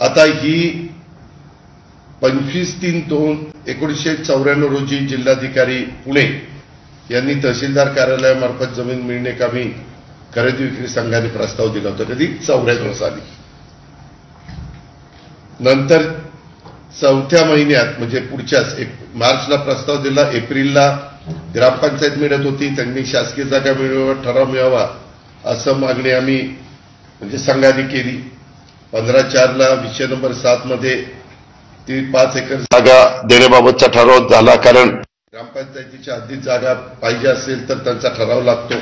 आता ही 25/3/1994 रोजी जिल्हाधिकारी पुणे यांनी तहसीलदार कार्यालयामार्फत जमीन मिळणे कामी खरेदी विक्री संघाने प्रस्ताव दिला होता. कधी 94 साली. नंतर चौथ्या महिन्यात म्हणजे पुढच्याच मार्चला प्रस्ताव दिला. एप्रिलला ग्रामपंचायत मिळत होती. त्यांनी शासकीय जागा मिळवा ठराव मिळावा असं मागणी आम्ही म्हणजे संघाने केली. 15/4ला विषय नंबर 7 मध्ये ती 5 एकर जागा देण्याबाबतचा ठराव झाला. कारण ग्रामपंचायतीच्या हद्दीत जागा पाहिजे असेल तर त्यांचा ठराव लागतो.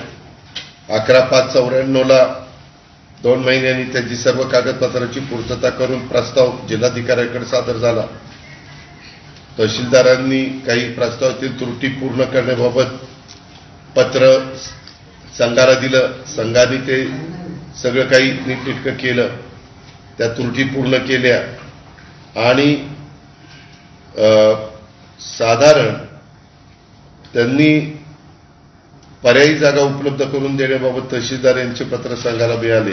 11/5/94ला 2 महिन्यांनी त्यांची सर्व कागदपत्रांची पूर्तता करून प्रस्ताव जिल्हाधिकाऱ्यांकडे सादर झाला. तहसीलदारांनी काही प्रस्तावातील त्रुटी पूर्ण करण्याबाबत पत्र संघाला दिलं. संघाने ते सगळं काही नीटनेटकं केलं. त्या त्रुटी पूर्ण केल्या आणि साधारण त्यांनी पर्यायी जागा उपलब्ध करून देण्याबाबत तहसीलदार यांचे पत्र संघाला मिळाले.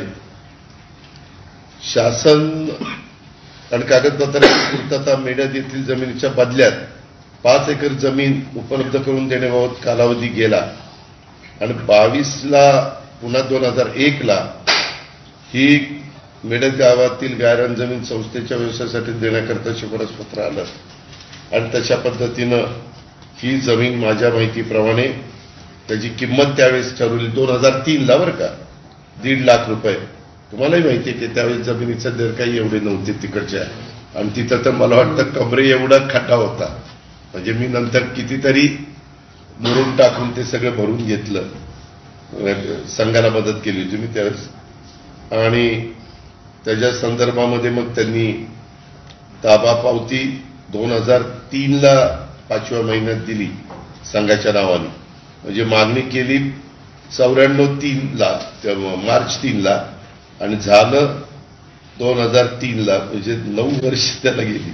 शासन आणि कागदपत्रांची पूर्तता मेढ्यात येथील जमिनीच्या बदल्यात 5 एकर जमीन उपलब्ध करून देण्याबाबत कालावधी गेला आणि 22ला पुन्हा 2001ला ही मेढत गावातील गायरान जमीन संस्थेच्या व्यवसायासाठी देण्याकरता शिफारस पत्र आलं आणि तशा पद्धतीनं ही जमीन माझ्या माहितीप्रमाणे त्याची किंमत त्यावेळेस ठरवली 2003ला बरं का, 1.5 लाख रुपये. तुम्हालाही माहिती आहे की त्यावेळेस जमिनीचा दर काही एवढे नव्हते तिकडच्या आणि तिथं तर मला वाटतं कमरे एवढा खड्डा होता. म्हणजे मी नंतर कितीतरी मुरुम टाकून ते सगळं भरून घेतलं. संघाला मदत केली होती मी त्यावेळेस आणि त्याच्या संदर्भामध्ये मग त्यांनी ताबा पावती 2003ला 5व्या महिन्यात दिली संघाच्या नावाने. म्हणजे मागणी केली 94/3ला मार्च 3ला आणि झालं 2003ला. म्हणजे 9 वर्ष त्याला गेली.